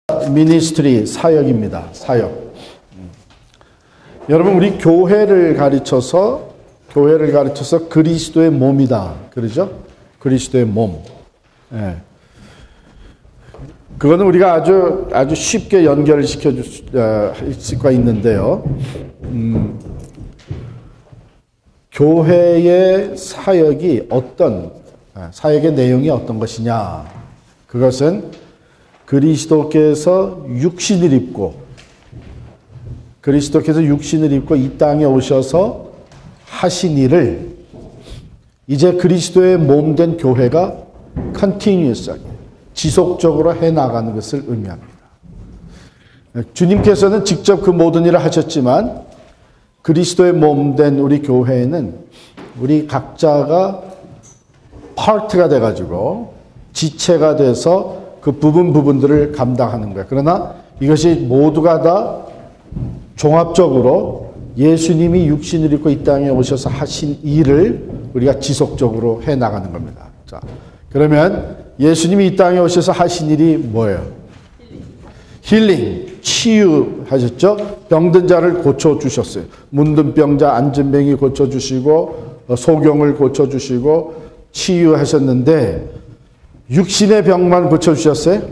미니스트리 사역입니다. 사역. 여러분 우리 교회를 가르쳐서 그리스도의 몸이다. 그러죠? 그리스도의 몸. 예. 그거는 우리가 아주 쉽게 연결시켜 줄 수가 있는데요. 교회의 사역의 내용이 어떤 것이냐? 그것은 그리스도께서 육신을 입고 이 땅에 오셔서 하신 일을 이제 그리스도의 몸 된 교회가 continuously 지속적으로 해나가는 것을 의미합니다. 주님께서는 직접 그 모든 일을 하셨지만 그리스도의 몸 된 우리 교회는 우리 각자가 파트가 돼가지고 지체가 돼서 그 부분들을 감당하는 거예요. 그러나 이것이 모두가 다 종합적으로 예수님이 육신을 입고 이 땅에 오셔서 하신 일을 우리가 지속적으로 해나가는 겁니다. 자, 그러면 예수님이 이 땅에 오셔서 하신 일이 뭐예요? 힐링, 치유하셨죠? 병든 자를 고쳐주셨어요. 문든 병자, 앉은 병이 고쳐주시고 소경을 고쳐주시고 치유하셨는데 육신의 병만 고쳐주셨어요?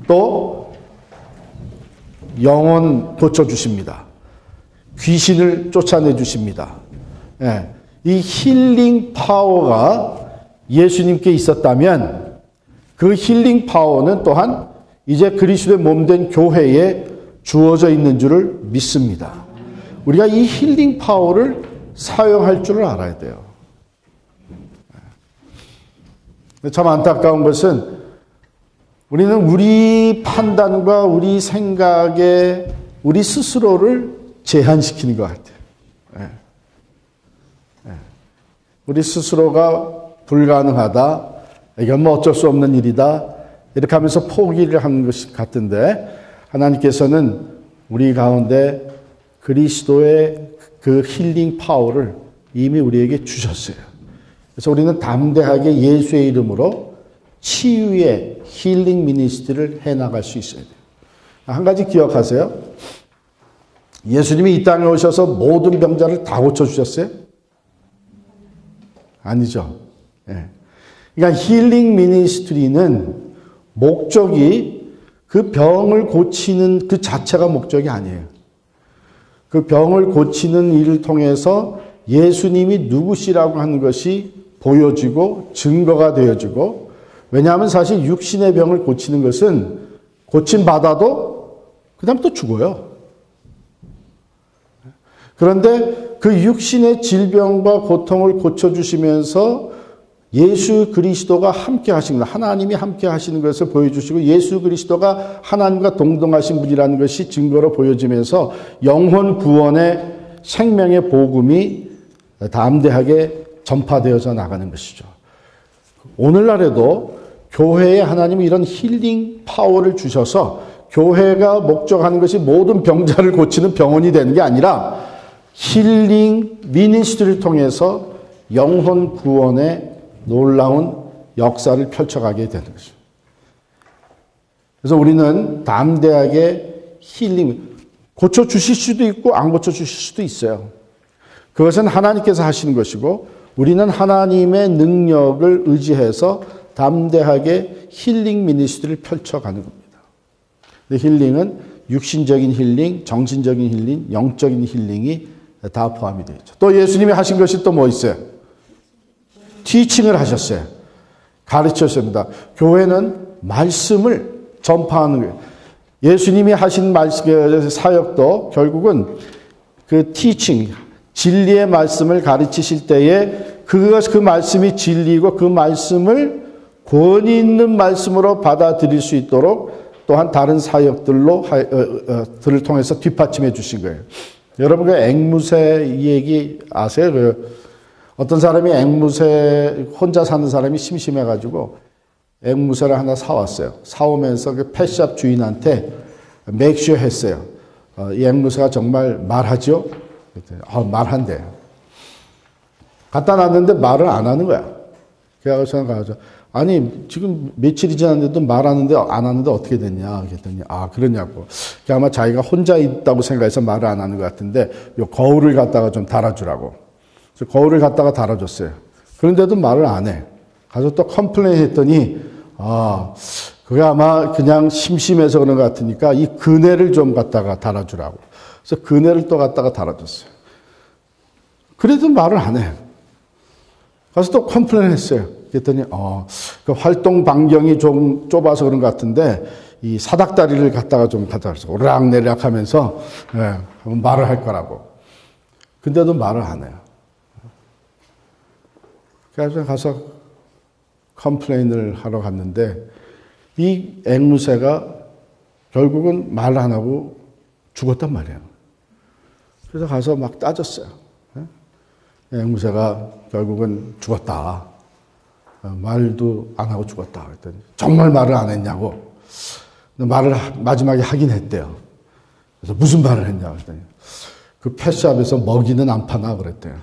또 영혼 고쳐주십니다. 귀신을 쫓아내주십니다. 예. 이 힐링 파워가 예수님께 있었다면 그 힐링 파워는 또한 이제 그리스도의 몸된 교회에 주어져 있는 줄을 믿습니다. 우리가 이 힐링 파워를 사용할 줄을 알아야 돼요. 참 안타까운 것은 우리는 우리 판단과 우리 생각에 우리 스스로를 제한시키는 것 같아요. 우리 스스로가 불가능하다. 이건 뭐 어쩔 수 없는 일이다. 이렇게 하면서 포기를 하는 것 같은데 하나님께서는 우리 가운데 그리스도의 그 힐링 파워를 이미 우리에게 주셨어요. 그래서 우리는 담대하게 예수의 이름으로 치유의 힐링 미니스트리를 해나갈 수 있어야 돼요. 한 가지 기억하세요. 예수님이 이 땅에 오셔서 모든 병자를 다 고쳐주셨어요? 아니죠. 예. 그러니까 힐링 미니스트리는 목적이 그 병을 고치는 그 자체가 목적이 아니에요. 그 병을 고치는 일을 통해서 예수님이 누구시라고 하는 것이 보여지고 증거가 되어지고, 왜냐하면 사실 육신의 병을 고치는 것은 고침받아도 그 다음 또 죽어요. 그런데 그 육신의 질병과 고통을 고쳐주시면서 예수 그리스도가 함께 하신 것, 하나님이 함께 하시는 것을 보여주시고 예수 그리스도가 하나님과 동등하신 분이라는 것이 증거로 보여지면서 영혼 구원의 생명의 복음이 담대하게 전파되어져 나가는 것이죠. 오늘날에도 교회에 하나님이 이런 힐링 파워를 주셔서 교회가 목적하는 것이 모든 병자를 고치는 병원이 되는 게 아니라 힐링 미니스트리를 통해서 영혼 구원의 놀라운 역사를 펼쳐가게 되는 것이죠. 그래서 우리는 담대하게 힐링, 고쳐주실 수도 있고 안 고쳐주실 수도 있어요. 그것은 하나님께서 하시는 것이고 우리는 하나님의 능력을 의지해서 담대하게 힐링 미니스트리를 펼쳐가는 겁니다. 힐링은 육신적인 힐링, 정신적인 힐링, 영적인 힐링이 다 포함이 되어 있죠. 또 예수님이 하신 것이 또 뭐 있어요? 티칭을 하셨어요. 가르쳤습니다. 교회는 말씀을 전파하는 거예요. 예수님이 하신 사역도 결국은 그 티칭, 진리의 말씀을 가르치실 때에 그 말씀이 진리고 그 말씀을 권위 있는 말씀으로 받아들일 수 있도록 또한 다른 사역들을 통해서 뒷받침해 주신 거예요. 여러분 그 앵무새 얘기 아세요? 어떤 사람이 앵무새 혼자 사는 사람이 심심해가지고 앵무새를 하나 사왔어요. 사오면서 그 펫샵 주인한테 맥슈어 했어요. 이 앵무새가 정말 말하죠? 말한대요. 갖다 놨는데 말을 안 하는 거야. 그래서 저는 가서 아니 지금 며칠이 지났는데도 말하는데 안 하는데 어떻게 됐냐 그랬더니 그러냐고. 아마 자기가 혼자 있다고 생각해서 말을 안 하는 것 같은데 요 거울을 갖다가 좀 달아주라고. 그래서 거울을 갖다가 달아줬어요. 그런데도 말을 안 해. 가서 또 컴플레인 했더니 그게 아마 그냥 심심해서 그런 것 같으니까 이 그네를 좀 갖다가 달아주라고. 그래서 그네를 또 갖다가 달아줬어요. 그래도 말을 안 해. 가서 또 컴플레인 했어요. 그랬더니 그 활동 반경이 좀 좁아서 그런 것 같은데 이 사닥다리를 갖다가 좀 갖다 줬어요. 오르락내리락 하면서 말을 할 거라고. 근데도 말을 안 해요. 그래서 가서 컴플레인을 하러 갔는데 이 앵무새가 결국은 말 안 하고 죽었단 말이에요. 그래서 가서 막 따졌어요. 앵무새가 결국은 죽었다. 말도 안 하고 죽었다. 그랬더니 정말 말을 안 했냐고. 말을 마지막에 하긴 했대요. 그래서 무슨 말을 했냐고 그랬더니 그 펫샵에서 먹이는 안 파나 그랬대요.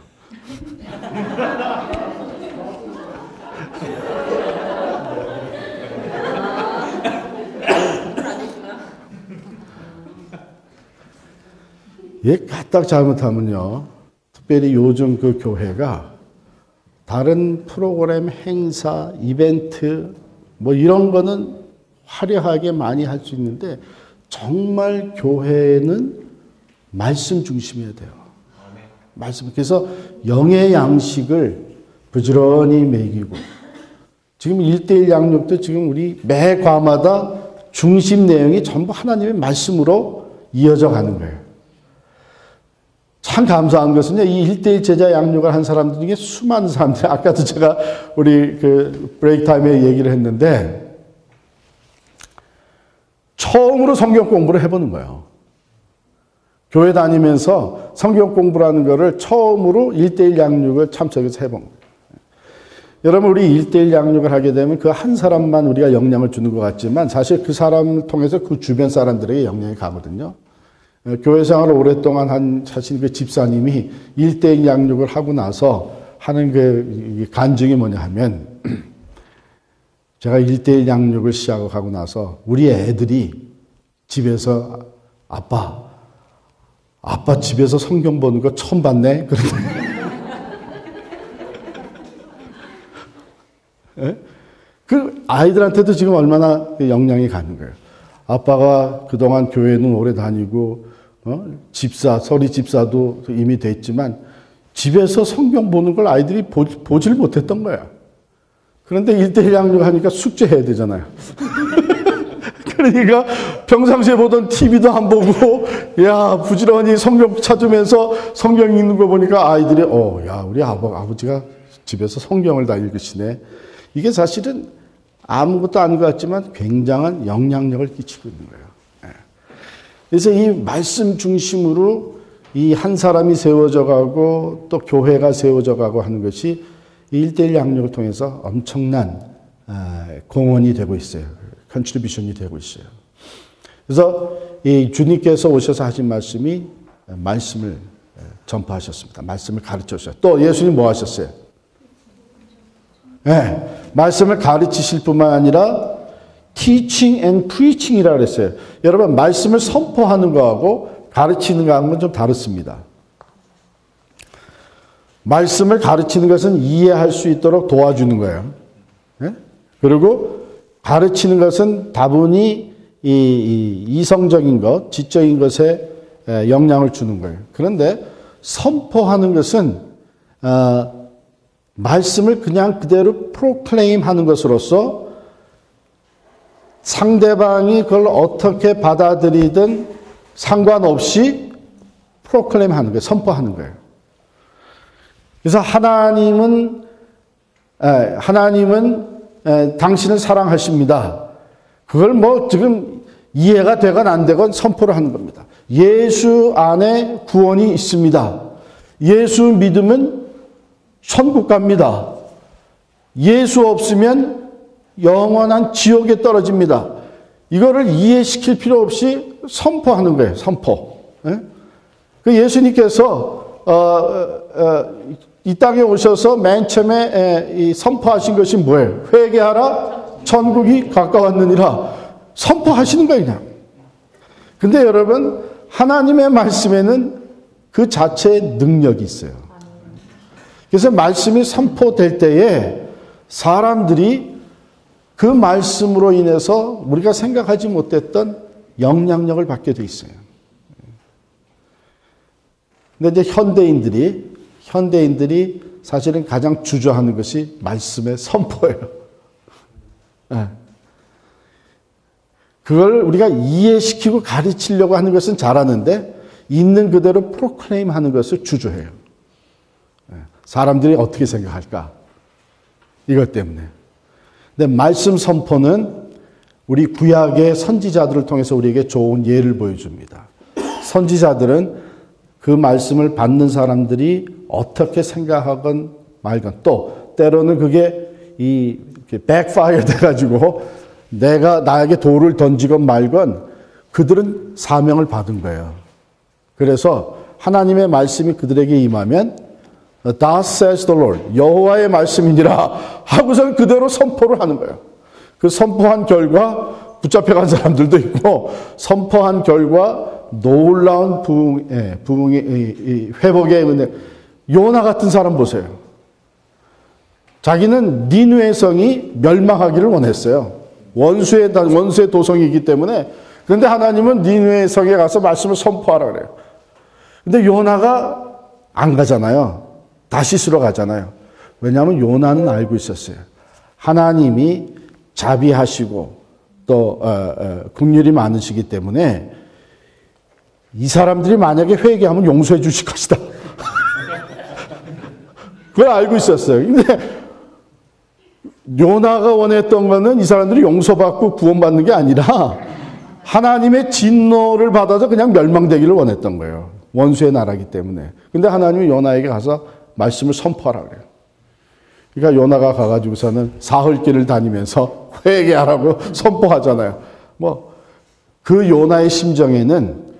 얘 까딱 잘못하면요. 특별히 요즘 그 교회가 다른 프로그램, 행사, 이벤트 뭐 이런 거는 화려하게 많이 할 수 있는데 정말 교회는 말씀 중심이어야 돼요. 말씀. 그래서 영의 양식을 부지런히 먹이고 지금 1:1 양육도 지금 우리 매 과마다 중심 내용이 전부 하나님의 말씀으로 이어져 가는 거예요. 참 감사한 것은요, 이 1:1 제자 양육을 한 사람들 중에 수많은 사람들, 아까도 제가 우리 그 브레이크 타임에 얘기를 했는데, 처음으로 성경 공부를 해보는 거예요. 교회 다니면서 성경 공부라는 거를 처음으로 1:1 양육을 참석해서 해본 거예요. 여러분, 우리 1:1 양육을 하게 되면 그 한 사람만 우리가 영향을 주는 것 같지만, 사실 그 사람을 통해서 그 주변 사람들에게 영향이 가거든요. 교회 생활을 오랫동안 한 사실 그 집사님이 1:1 양육을 하고 나서 하는 그 간증이 뭐냐 하면 제가 1:1 양육을 시작하고 나서 우리 애들이 집에서 아빠 집에서 성경 보는 거 처음 봤네? 그 아이들한테도 지금 얼마나 영향이 가는 거예요. 아빠가 그동안 교회는 오래 다니고 집사, 서리 집사도 이미 됐지만 집에서 성경 보는 걸 아이들이 보질 못했던 거야. 그런데 1:1 양육하니까 숙제해야 되잖아요. 그러니까 평상시에 보던 TV도 안 보고 부지런히 성경 찾으면서 성경 읽는 거 보니까 아이들이 우리 아버지가 집에서 성경을 다 읽으시네. 이게 사실은 아무것도 아닌 것 같지만 굉장한 영향력을 끼치고 있는 거예요. 그래서 이 말씀 중심으로 이 한 사람이 세워져 가고 또 교회가 세워져 가고 하는 것이 1:1 양육을 통해서 엄청난 공헌이 되고 있어요. 컨트리뷰션이 되고 있어요. 그래서 이 주님께서 오셔서 하신 말씀이 말씀을 전파하셨습니다. 말씀을 가르쳐주셨어요. 또 예수님 뭐 하셨어요? 말씀을 가르치실 뿐만 아니라 teaching and preaching이라고 그랬어요. 여러분, 말씀을 선포하는 거하고 가르치는 거하고는 좀 다릅니다. 말씀을 가르치는 것은 이해할 수 있도록 도와주는 거예요. 그리고 가르치는 것은 다분히 이성적인 것, 지적인 것에 영향을 주는 거예요. 그런데 선포하는 것은 말씀을 그냥 그대로 프로클레임 하는 것으로서 상대방이 그걸 어떻게 받아들이든 상관없이 프로클레임 하는 거예요. 선포하는 거예요. 그래서 하나님은 당신을 사랑하십니다. 그걸 뭐 지금 이해가 되건 안 되건 선포를 하는 겁니다. 예수 안에 구원이 있습니다. 예수 믿으면 천국 갑니다. 예수 없으면 영원한 지옥에 떨어집니다. 이거를 이해시킬 필요 없이 선포하는 거예요. 선포. 그 예수님께서 이 땅에 오셔서 맨 처음에 선포하신 것이 뭐예요? 회개하라, 천국이 가까웠느니라. 선포하시는 거예요, 그냥. 근데 여러분, 하나님의 말씀에는 그 자체의 능력이 있어요. 그래서 말씀이 선포될 때에 사람들이 그 말씀으로 인해서 우리가 생각하지 못했던 영향력을 받게 돼 있어요. 근데 이제 현대인들이 사실은 가장 주저하는 것이 말씀의 선포예요. 네. 그걸 우리가 이해시키고 가르치려고 하는 것은 잘하는데 있는 그대로 프로클레임 하는 것을 주저해요. 네. 사람들이 어떻게 생각할까? 이것 때문에. 근데 말씀 선포는 우리 구약의 선지자들을 통해서 우리에게 좋은 예를 보여줍니다. 선지자들은 그 말씀을 받는 사람들이 어떻게 생각하건 말건 또 때로는 그게 백파이어 돼가지고 나에게 돌을 던지건 말건 그들은 사명을 받은 거예요. 그래서 하나님의 말씀이 그들에게 임하면 Thus says the Lord, 여호와의 말씀이니라 하고서는 그대로 선포를 하는 거예요. 그 선포한 결과 붙잡혀간 사람들도 있고 선포한 결과 놀라운 부흥의 회복의 은혜. 요나 같은 사람 보세요. 자기는 니느웨 성이 멸망하기를 원했어요. 원수의 도성이기 때문에. 그런데 하나님은 니느웨 성에 가서 말씀을 선포하라 그래요. 근데 요나가 안 가잖아요. 다시스로 가잖아요. 왜냐하면 요나는 알고 있었어요. 하나님이 자비하시고 또 긍휼이 많으시기 때문에 이 사람들이 만약에 회개하면 용서해 주실 것이다. 그걸 알고 있었어요. 근데 요나가 원했던 거는 이 사람들이 용서받고 구원받는 게 아니라 하나님의 진노를 받아서 그냥 멸망되기를 원했던 거예요. 원수의 나라이기 때문에. 근데 하나님이 요나에게 가서 말씀을 선포하라 그래요. 그러니까 요나가 가가지고서는 사흘길을 다니면서 회개하라고 선포하잖아요. 그 요나의 심정에는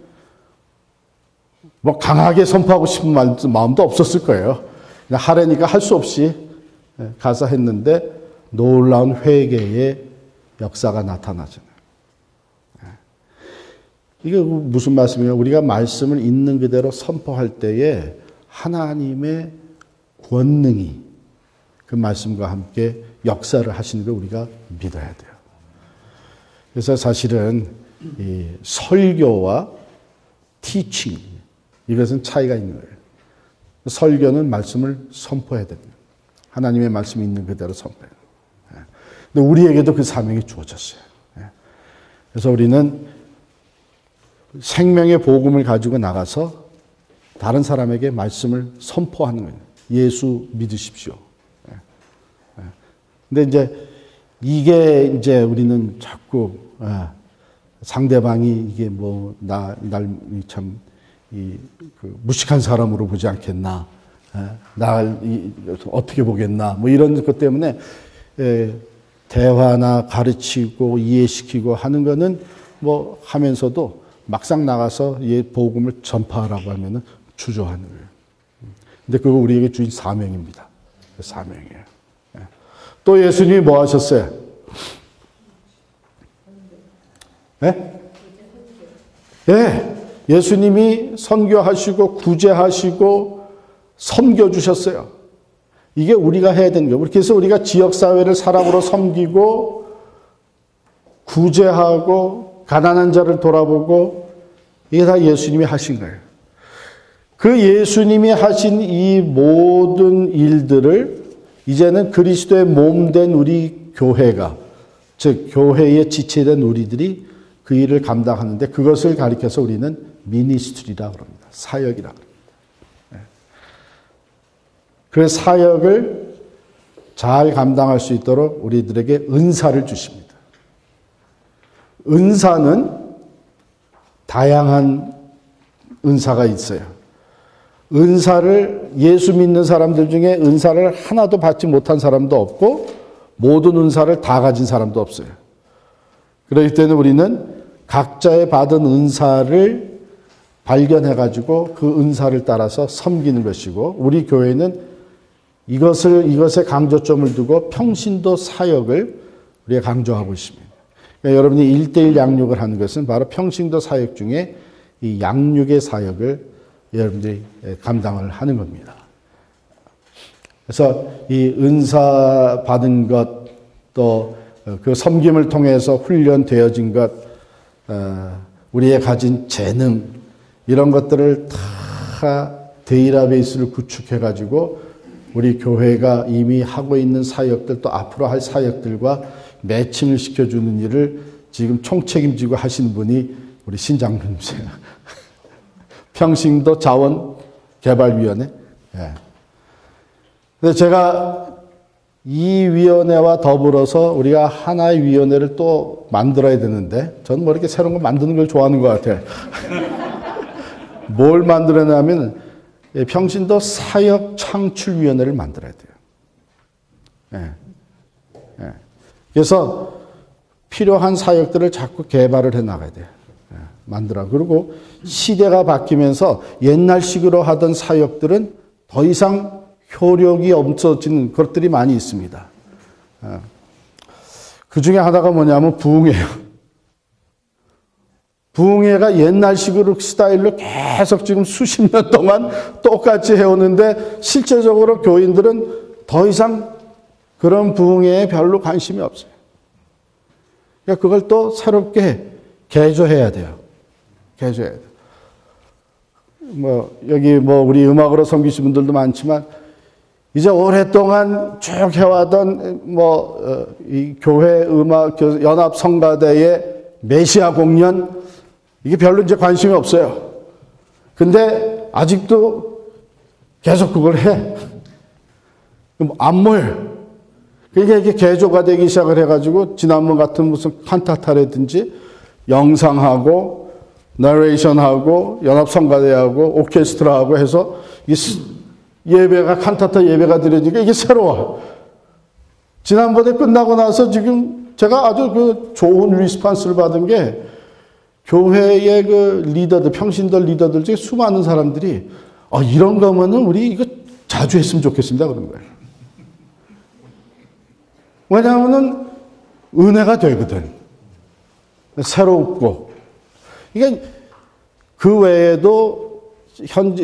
강하게 선포하고 싶은 마음도 없었을 거예요. 그냥 하라니까 할 수 없이 가서 했는데 놀라운 회개의 역사가 나타나잖아요. 이게 무슨 말씀이에요? 우리가 말씀을 있는 그대로 선포할 때에 하나님의 권능이 그 말씀과 함께 역사를 하시는 걸 우리가 믿어야 돼요. 그래서 사실은 이 설교와 티칭 이것은 차이가 있는 거예요. 설교는 말씀을 선포해야 됩니다. 하나님의 말씀이 있는 그대로 선포해요. 근데 우리에게도 그 사명이 주어졌어요. 그래서 우리는 생명의 복음을 가지고 나가서 다른 사람에게 말씀을 선포하는 거예요. 예수 믿으십시오. 근데 이게 우리는 자꾸 상대방이 이게 날 참 무식한 사람으로 보지 않겠나, 날 어떻게 보겠나, 이런 것 때문에 대화나 가르치고 이해시키고 하는 거는 하면서도 막상 나가서 복음을 전파하라고 하면은 주저하는 거예요. 근데 그거 우리에게 주인 사명입니다. 사명이에요. 또 예수님이 뭐 하셨어요? 네? 네. 예수님이 선교하시고 구제하시고 섬겨주셨어요. 이게 우리가 해야 되는 거예요. 그래서 우리가 지역사회를 사랑으로 섬기고 구제하고 가난한 자를 돌아보고 이게 다 예수님이 하신 거예요. 그 예수님이 하신 이 모든 일들을 이제는 그리스도의 몸된 우리 교회가, 즉 교회의 지체된 우리들이 그 일을 감당하는데 그것을 가리켜서 우리는 미니스트리라고 합니다. 사역이라고 합니다. 그 사역을 잘 감당할 수 있도록 우리들에게 은사를 주십니다. 은사는 다양한 은사가 있어요. 은사를 예수 믿는 사람들 중에 은사를 하나도 받지 못한 사람도 없고 모든 은사를 다 가진 사람도 없어요. 그렇기 때문에 우리는 각자의 받은 은사를 발견해가지고 그 은사를 따라서 섬기는 것이고 우리 교회는 이것에 강조점을 두고 평신도 사역을 우리가 강조하고 있습니다. 그러니까 여러분이 1대1 양육을 하는 것은 바로 평신도 사역 중에 이 양육의 사역을 여러분들이 감당을 하는 겁니다. 그래서 이 은사 받은 것, 또 그 섬김을 통해서 훈련되어진 것, 우리의 가진 재능, 이런 것들을 다 데이터베이스를 구축해가지고 우리 교회가 이미 하고 있는 사역들, 또 앞으로 할 사역들과 매칭을 시켜주는 일을 지금 총책임지고 하시는 분이 우리 신장님이세요. 평신도 자원개발위원회. 예. 근데 제가 이 위원회와 더불어서 우리가 하나의 위원회를 또 만들어야 되는데, 저는 뭐 이렇게 새로운 거 만드는 걸 좋아하는 것 같아요. 뭘 만들어내냐면, 평신도 사역 창출위원회를 만들어야 돼요. 예. 예. 그래서 필요한 사역들을 자꾸 개발을 해 나가야 돼요. 예. 만들어. 그리고 시대가 바뀌면서 옛날식으로 하던 사역들은 더 이상 효력이 없어지는 것들이 많이 있습니다. 그 중에 하나가 뭐냐면 부흥회예요. 부흥회가 옛날식으로 스타일로 계속 지금 수십 년 동안 똑같이 해오는데 실제적으로 교인들은 더 이상 그런 부흥회에 별로 관심이 없어요. 그러니까 그걸 또 새롭게 개조해야 돼요. 개조해야 돼요. 여기 우리 음악으로 섬기신 분들도 많지만, 이제 오랫동안 쭉 해왔던 이 교회 음악 연합 성가대의 메시아 공연, 이게 별로 이제 관심이 없어요. 근데 아직도 계속 그걸 해. 안 모여요. 그러니까 이게 개조가 되기 시작을 해가지고 지난번 같은 무슨 칸타타라든지 영상하고 너레이션하고 연합 성가대하고 오케스트라하고 해서 예배가 칸타타 예배가 드려지니까 이게 새로워. 지난번에 끝나고 나서 지금 제가 아주 그 좋은 리스판스를 받은 게, 교회의 그 리더들, 평신도 리더들 중에 수많은 사람들이 이런 거면은 우리 이거 자주 했으면 좋겠습니다 그런 거예요. 왜냐하면은 은혜가 되거든. 새롭고. 그러니까 그 외에도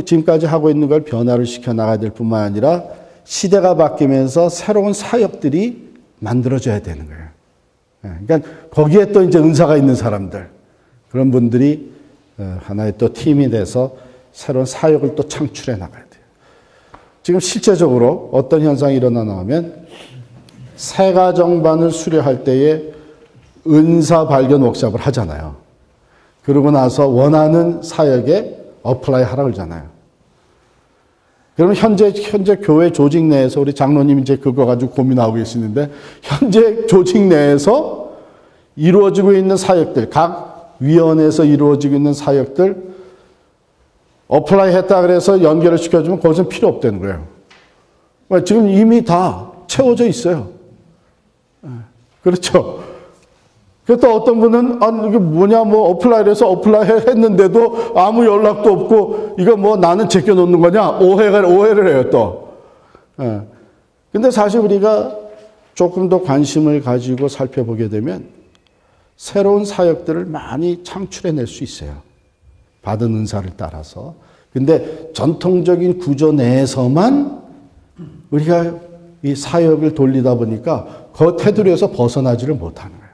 지금까지 하고 있는 걸 변화를 시켜 나가야 될 뿐만 아니라 시대가 바뀌면서 새로운 사역들이 만들어져야 되는 거예요. 그러니까 거기에 또 이제 은사가 있는 사람들, 그런 분들이 하나의 또 팀이 돼서 새로운 사역을 또 창출해 나가야 돼요. 지금 실제적으로 어떤 현상이 일어나나 하면, 새가정반을 수료할 때에 은사 발견 워크숍을 하잖아요. 그러고 나서 원하는 사역에 어플라이 하라고 그러잖아요. 그러면 현재 교회 조직 내에서, 우리 장로님 이제 그거 가지고 고민하고 계시는데, 현재 조직 내에서 이루어지고 있는 사역들, 각 위원회에서 이루어지고 있는 사역들 어플라이 했다 그래서 연결을 시켜주면 거기서는 필요 없다는 거예요. 지금 이미 다 채워져 있어요. 그렇죠. 그래서 또 어떤 분은 이게 뭐냐 어플라이를 해서 어플라이 했는데도 아무 연락도 없고, 이거 나는 제껴놓는 거냐 오해를 해요 또. 근데 사실 우리가 조금 더 관심을 가지고 살펴보게 되면 새로운 사역들을 많이 창출해낼 수 있어요. 받은 은사를 따라서. 근데 전통적인 구조 내에서만 우리가 이 사역을 돌리다 보니까 그 테두리에서 벗어나지를 못하는 거예요.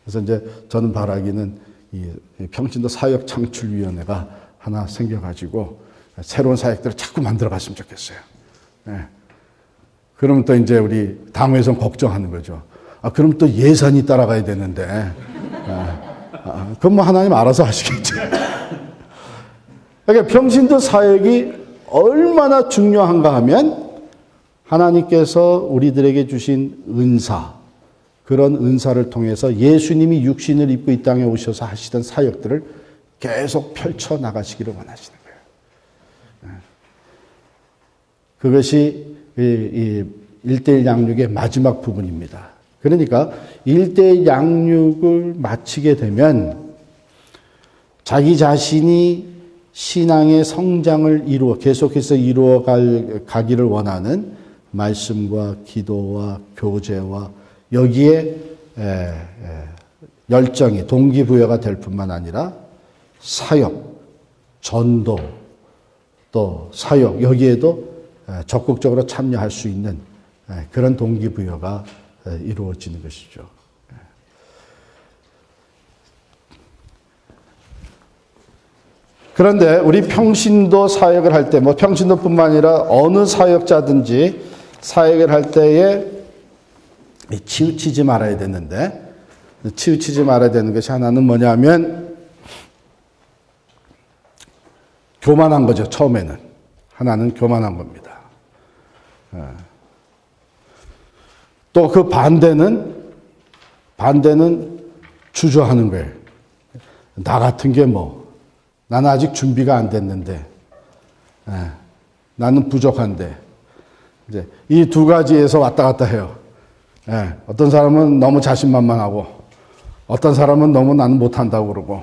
그래서 이제 저는 바라기는 이 평신도 사역 창출위원회가 하나 생겨가지고 새로운 사역들을 자꾸 만들어갔으면 좋겠어요. 그러면 또 이제 우리 당회에서 걱정하는 거죠. 그럼 또 예산이 따라가야 되는데, 그건 하나님 알아서 하시겠죠. 그러니까 평신도 사역이 얼마나 중요한가 하면, 하나님께서 우리들에게 주신 은사, 그런 은사를 통해서 예수님이 육신을 입고 이 땅에 오셔서 하시던 사역들을 계속 펼쳐 나가시기를 원하시는 거예요. 그것이 이 1대1 양육의 마지막 부분입니다. 그러니까 1대1 양육을 마치게 되면 자기 자신이 신앙의 성장을 계속해서 가기를 원하는 말씀과 기도와 교제와 여기에 열정이 동기부여가 될 뿐만 아니라 사역, 전도, 또 사역 여기에도 적극적으로 참여할 수 있는 그런 동기부여가 이루어지는 것이죠. 그런데 우리 평신도 사역을 할 때, 평신도뿐만 아니라 어느 사역자든지 사역을 할 때에 치우치지 말아야 되는데, 치우치지 말아야 되는 것이 하나는 뭐냐면, 교만한 거죠, 처음에는. 하나는 교만한 겁니다. 또 그 반대는 주저하는 거예요. 나 같은 게 나는 아직 준비가 안 됐는데, 나는 부족한데, 이제 이 두 가지에서 왔다 갔다 해요. 어떤 사람은 너무 자신만만하고, 어떤 사람은 너무 나는 못한다고 그러고,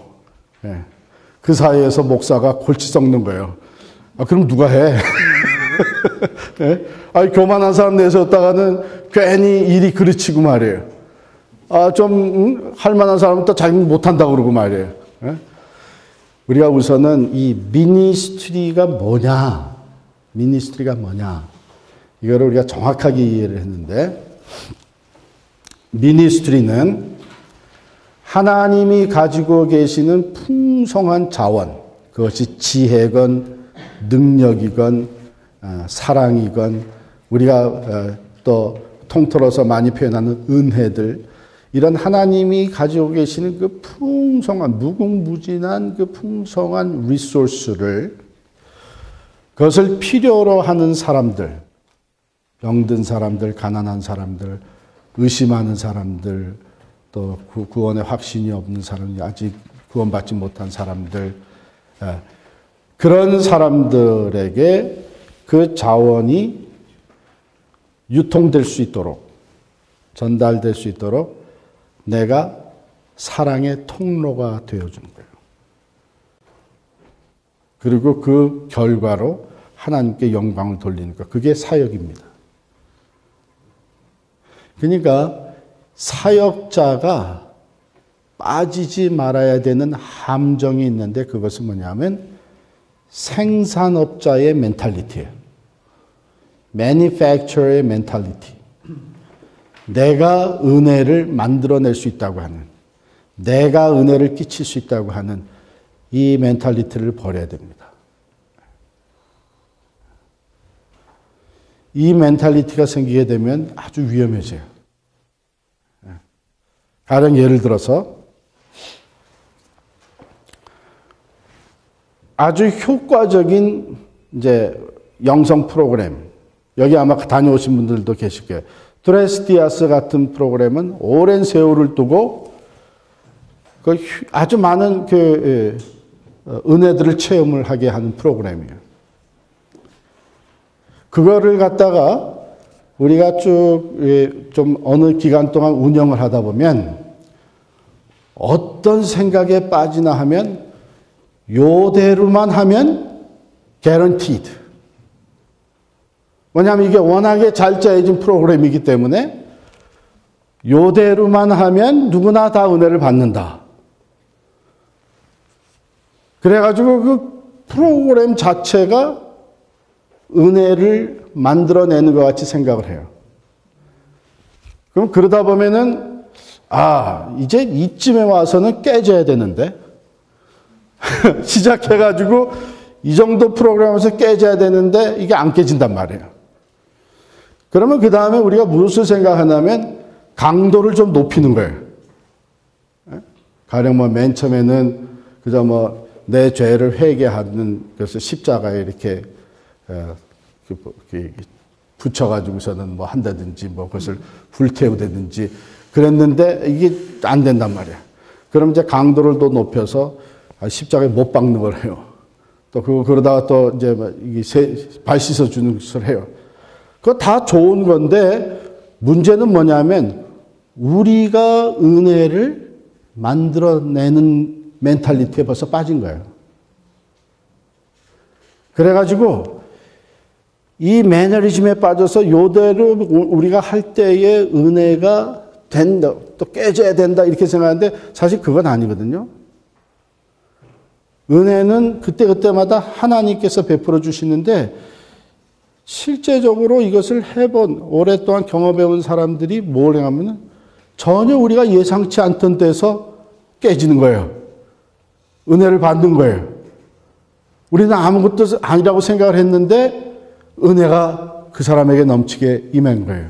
그 사이에서 목사가 골치 썩는 거예요. 그럼 누가 해? 교만한 사람 내세웠다가는 괜히 일이 그르치고 말이에요. 할 만한 사람은 또 자기는 못한다고 그러고 말이에요. 우리가 우선은 이 미니스트리가 뭐냐, 이거를 우리가 정확하게 이해를 했는데, 미니스트리는 하나님이 가지고 계시는 풍성한 자원, 그것이 지혜건 능력이건 사랑이건 우리가 또 통틀어서 많이 표현하는 은혜들, 이런 하나님이 가지고 계시는 그 풍성한 무궁무진한 그 풍성한 리소스를, 그것을 필요로 하는 사람들, 병든 사람들, 가난한 사람들, 의심하는 사람들, 또 구원의 확신이 없는 사람들, 아직 구원받지 못한 사람들, 그런 사람들에게 그 자원이 유통될 수 있도록, 전달될 수 있도록 내가 사랑의 통로가 되어주는 거예요. 그리고 그 결과로 하나님께 영광을 돌리는 것, 그게 사역입니다. 그러니까 사역자가 빠지지 말아야 되는 함정이 있는데, 그것은 뭐냐면 생산업자의 멘탈리티예요. Manufacturer의 멘탈리티. 내가 은혜를 만들어낼 수 있다고 하는, 내가 은혜를 끼칠 수 있다고 하는 이 멘탈리티를 버려야 됩니다. 이 멘탈리티가 생기게 되면 아주 위험해져요. 가령 예를 들어서 아주 효과적인 이제 영성 프로그램, 여기 아마 다녀오신 분들도 계실 거예요. 드레스디아스 같은 프로그램은 오랜 세월을 두고 아주 많은 은혜들을 체험을 하게 하는 프로그램이에요. 그거를 갖다가 우리가 쭉 좀 어느 기간 동안 운영을 하다 보면 어떤 생각에 빠지나 하면 요대로만 하면 guaranteed. 뭐냐면 이게 워낙에 잘 짜여진 프로그램이기 때문에 요대로만 하면 누구나 다 은혜를 받는다. 그래가지고 그 프로그램 자체가 은혜를 만들어내는 것 같이 생각을 해요. 그럼 그러다 보면은 이제 이쯤에 와서는 깨져야 되는데 시작해가지고 이 정도 프로그램에서 깨져야 되는데 이게 안 깨진단 말이에요. 그러면 그 다음에 우리가 무엇을 생각하냐면 강도를 좀 높이는 거예요. 가령 맨 처음에는 그저 내 죄를 회개하는, 그래서 십자가에 이렇게 붙여가지고서는 한다든지 그것을 불태우다든지 그랬는데 이게 안 된단 말이야. 그럼 이제 강도를 또 높여서 십자가에 못 박는 걸 해요. 또 그러다가 또 이제 발 씻어주는 것을 해요. 그거 다 좋은 건데 문제는 뭐냐면 우리가 은혜를 만들어내는 멘탈리티에 벌써 빠진 거예요. 그래가지고 이 매너리즘에 빠져서 요대로 우리가 할 때의 은혜가 된다, 또 깨져야 된다 이렇게 생각하는데 사실 그건 아니거든요. 은혜는 그때그때마다 하나님께서 베풀어 주시는데 실제적으로 이것을 오랫동안 경험해온 사람들이 뭘 하냐면 전혀 우리가 예상치 않던 데서 깨지는 거예요. 은혜를 받는 거예요. 우리는 아무것도 아니라고 생각을 했는데 은혜가 그 사람에게 넘치게 임한 거예요.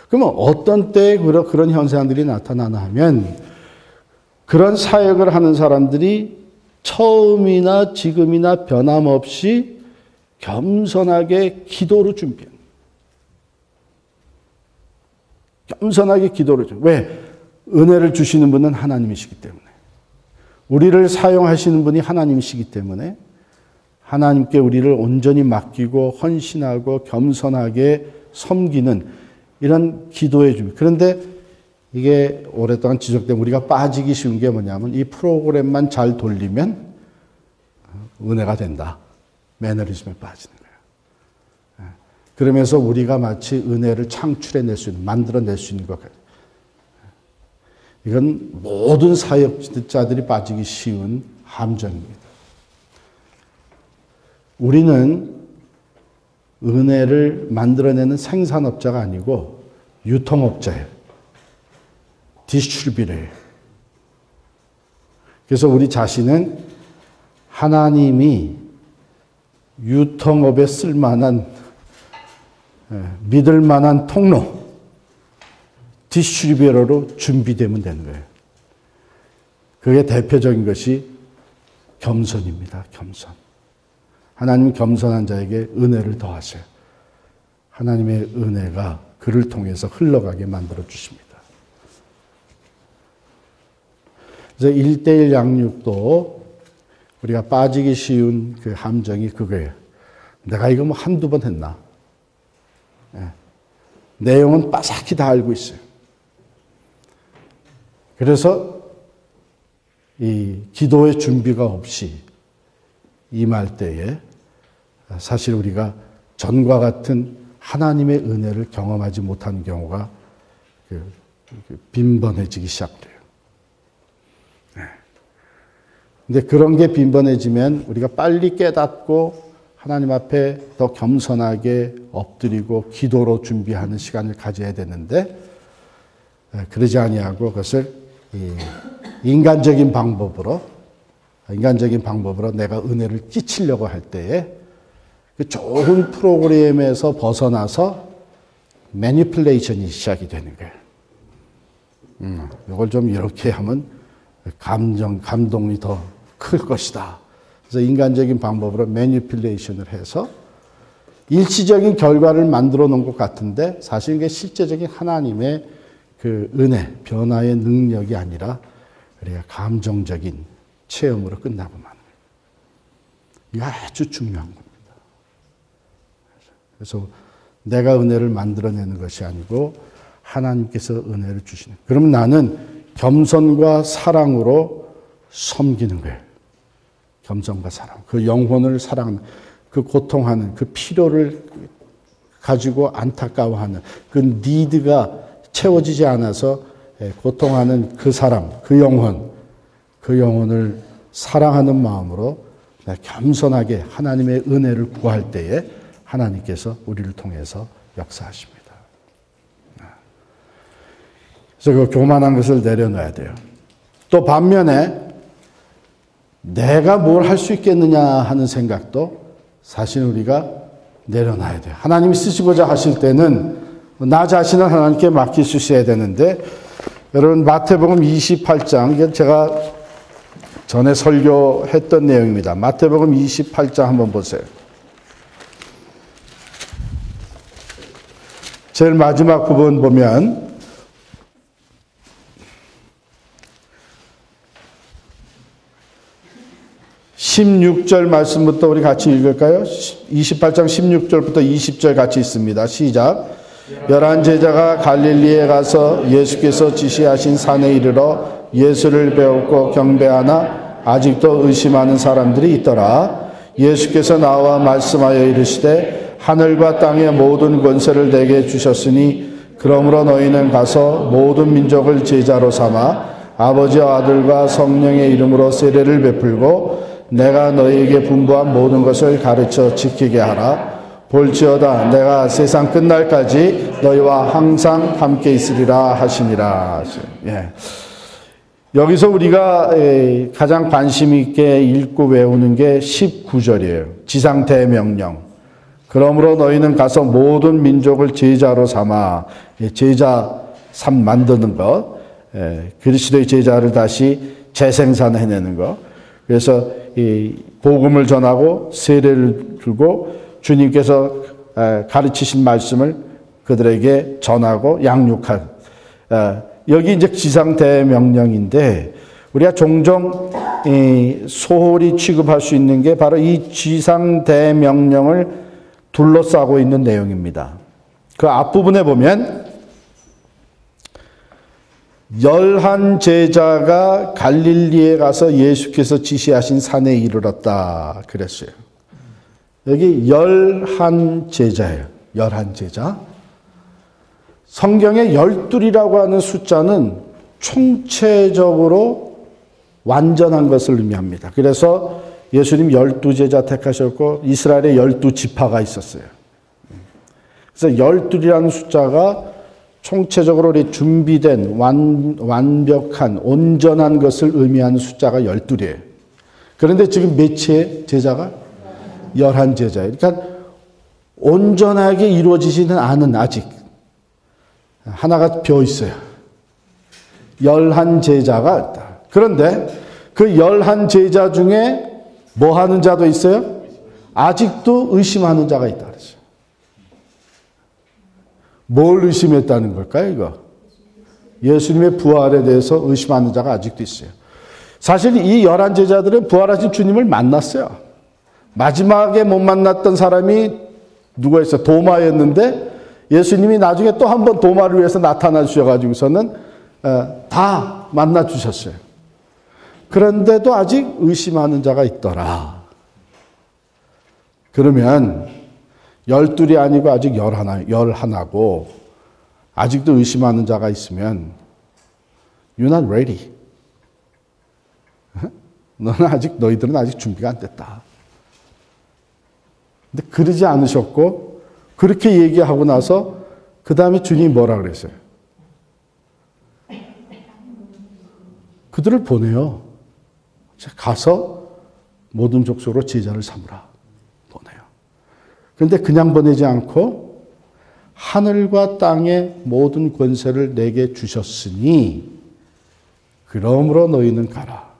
그러면 어떤 때에 그런 현상들이 나타나나 하면 그런 사역을 하는 사람들이 처음이나 지금이나 변함없이 겸손하게 기도로 준비해요. 겸손하게 기도를 줘. 왜? 은혜를 주시는 분은 하나님이시기 때문에. 우리를 사용하시는 분이 하나님이시기 때문에 하나님께 우리를 온전히 맡기고 헌신하고 겸손하게 섬기는 이런 기도의 준비. 그런데 이게 오랫동안 지적되면 우리가 빠지기 쉬운 게 뭐냐면 이 프로그램만 잘 돌리면 은혜가 된다. 매너리즘에 빠지는 거예요. 그러면서 우리가 마치 은혜를 창출해낼 수 있는, 만들어낼 수 있는 것 같아요. 이건 모든 사역자들이 빠지기 쉬운 함정입니다. 우리는 은혜를 만들어내는 생산업자가 아니고 유통업자예요. 디스트리뷰터예요. 그래서 우리 자신은 하나님이 유통업에 쓸만한 믿을 만한 통로, 디스트리뷰터로 준비되면 되는 거예요. 그게 대표적인 것이 겸손입니다. 겸손. 하나님은 겸손한 자에게 은혜를 더하셔요. 하나님의 은혜가 그를 통해서 흘러가게 만들어 주십니다. 그래서 1:1 양육도 우리가 빠지기 쉬운 그 함정이 그거예요. 내가 이거 뭐 한두 번 했나? 내용은 빠삭히 다 알고 있어요. 그래서 이 기도의 준비가 없이 임할 때에 사실 우리가 전과 같은 하나님의 은혜를 경험하지 못하는 경우가 빈번해지기 시작돼요. 근데 그런 게 빈번해지면 우리가 빨리 깨닫고 하나님 앞에 더 겸손하게 엎드리고 기도로 준비하는 시간을 가져야 되는데 그러지 아니하고 그것을 인간적인 방법으로 내가 은혜를 끼치려고 할 때에 그 좋은 프로그램에서 벗어나서 매니플레이션이 시작이 되는 거예요. 이걸 좀 이렇게 하면 감동이 더 클 것이다. 그래서 인간적인 방법으로 매니플레이션을 해서 일시적인 결과를 만들어 놓은 것 같은데 사실 이게 실제적인 하나님의 그 은혜, 변화의 능력이 아니라 우리가 감정적인 체험으로 끝나고 마는 거예요. 이게 아주 중요한 겁니다. 그래서 내가 은혜를 만들어내는 것이 아니고 하나님께서 은혜를 주시는. 그럼 나는 겸손과 사랑으로 섬기는 거예요. 겸손과 사랑. 그 영혼을 사랑하는, 그 고통하는, 그 필요를 가지고 안타까워하는, 그 니드가 채워지지 않아서 고통하는 그 사람, 그 영혼을 사랑하는 마음으로 겸손하게 하나님의 은혜를 구할 때에 하나님께서 우리를 통해서 역사하십니다. 그래서 그 교만한 것을 내려놔야 돼요. 또 반면에 내가 뭘 할 수 있겠느냐 하는 생각도 사실 우리가 내려놔야 돼요. 하나님이 쓰시고자 하실 때는 나 자신을 하나님께 맡길 수 있어야 되는데 여러분 마태복음 28장 이게 제가 전에 설교했던 내용입니다. 마태복음 28장 한번 보세요. 제일 마지막 부분 보면 16절 말씀부터 우리 같이 읽을까요? 28장 16절부터 20절 같이 있습니다. 시작. 11 제자가 갈릴리에 가서 예수께서 지시하신 산에 이르러 예수를 배웠고 경배하나 아직도 의심하는 사람들이 있더라. 예수께서 나와 말씀하여 이르시되 하늘과 땅의 모든 권세를 내게 주셨으니 그러므로 너희는 가서 모든 민족을 제자로 삼아 아버지와 아들과 성령의 이름으로 세례를 베풀고 내가 너희에게 분부한 모든 것을 가르쳐 지키게 하라. 볼지어다 내가 세상 끝날까지 너희와 항상 함께 있으리라 하시니라. 예. 여기서 우리가 가장 관심 있게 읽고 외우는 게 19절이에요. 지상대명령. 그러므로 너희는 가서 모든 민족을 제자로 삼아. 제자 만드는 것. 그리스도의 제자를 다시 재생산해내는 것. 그래서 이 복음을 전하고 세례를 주고 주님께서 가르치신 말씀을 그들에게 전하고 양육한. 여기 이제 지상대명령인데 우리가 종종 소홀히 취급할 수 있는 게 바로 이 지상대명령을 둘러싸고 있는 내용입니다. 그 앞부분에 보면 11 제자가 갈릴리에 가서 예수께서 지시하신 산에 이르렀다 그랬어요. 여기 11 제자예요. 11 제자. 성경에 12이라고 하는 숫자는 총체적으로 완전한 것을 의미합니다. 그래서 예수님 12제자 택하셨고 이스라엘에 12지파가 있었어요. 그래서 12이라는 숫자가 총체적으로 준비된 완벽한 온전한 것을 의미하는 숫자가 12이에요. 그런데 지금 몇의 제자가? 11제자예요. 그러니까 온전하게 이루어지지는 않은 아직 하나가 비어 있어요. 11제자가 있다. 그런데 그 11제자 중에 뭐 하는 자도 있어요? 아직도 의심하는 자가 있다 그랬어요. 뭘 의심했다는 걸까요, 이거? 예수님의 부활에 대해서 의심하는 자가 아직도 있어요. 사실 이 11제자들은 부활하신 주님을 만났어요. 마지막에 못 만났던 사람이 누구였어요? 도마였는데 예수님이 나중에 또 한 번 도마를 위해서 나타나 주셔가지고서는 다 만나 주셨어요. 그런데도 아직 의심하는 자가 있더라. 그러면 12이 아니고 아직 11고 아직도 의심하는 자가 있으면 You're not ready. 너희들은 아직 준비가 안 됐다. 근데 그러지 않으셨고 그렇게 얘기하고 나서 그 다음에 주님이 뭐라 그랬어요? 그들을 보내요. 가서 모든 족속으로 제자를 삼으라. 보내요. 그런데 그냥 보내지 않고 하늘과 땅의 모든 권세를 내게 주셨으니 그러므로 너희는 가라.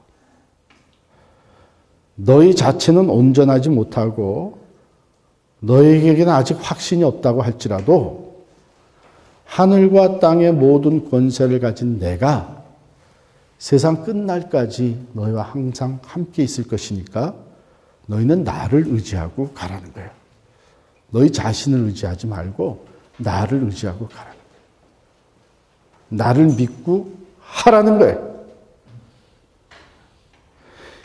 너희 자체는 온전하지 못하고 너희에게는 아직 확신이 없다고 할지라도 하늘과 땅의 모든 권세를 가진 내가 세상 끝날까지 너희와 항상 함께 있을 것이니까 너희는 나를 의지하고 가라는 거예요. 너희 자신을 의지하지 말고 나를 의지하고 가라는 거예요. 나를 믿고 하라는 거예요.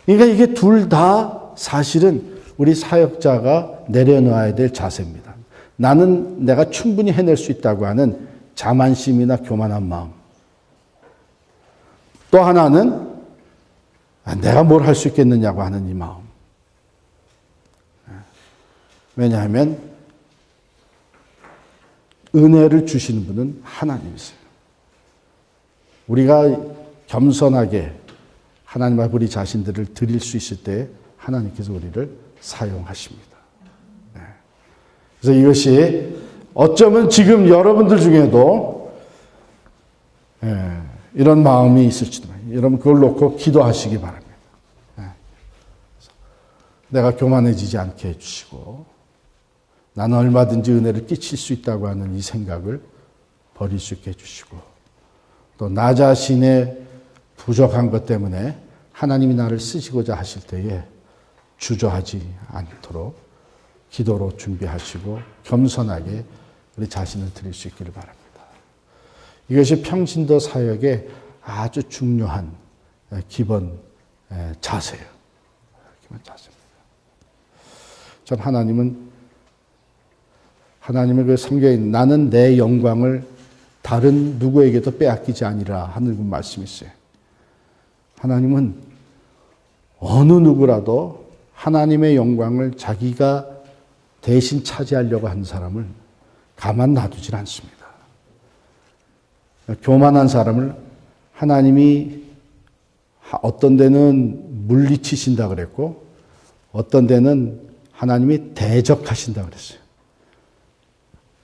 그러니까 이게 둘 다 사실은 우리 사역자가 내려놓아야 될 자세입니다. 나는 내가 충분히 해낼 수 있다고 하는 자만심이나 교만한 마음. 또 하나는 내가 뭘 할 수 있겠느냐고 하는 이 마음. 왜냐하면 은혜를 주시는 분은 하나님이세요. 우리가 겸손하게 하나님 앞에 우리 자신들을 드릴 수 있을 때 하나님께서 우리를 사용하십니다. 그래서 이것이 어쩌면 지금 여러분들 중에도 이런 마음이 있을지도 몰라요. 여러분 그걸 놓고 기도하시기 바랍니다. 내가 교만해지지 않게 해주시고 나는 얼마든지 은혜를 끼칠 수 있다고 하는 이 생각을 버릴 수 있게 해주시고 또 나 자신의 부족한 것 때문에 하나님이 나를 쓰시고자 하실 때에 주저하지 않도록 기도로 준비하시고 겸손하게 우리 자신을 드릴 수 있기를 바랍니다. 이것이 평신도 사역의 아주 중요한 기본 자세예요. 기본 자세입니다. 전 하나님의 그 성경에 나는 내 영광을 다른 누구에게도 빼앗기지 아니라 하는 그 말씀이 있어요. 하나님은 어느 누구라도 하나님의 영광을 자기가 대신 차지하려고 하는 사람을 가만 놔두질 않습니다. 교만한 사람을 하나님이 어떤 데는 물리치신다 그랬고 어떤 데는 하나님이 대적하신다 그랬어요.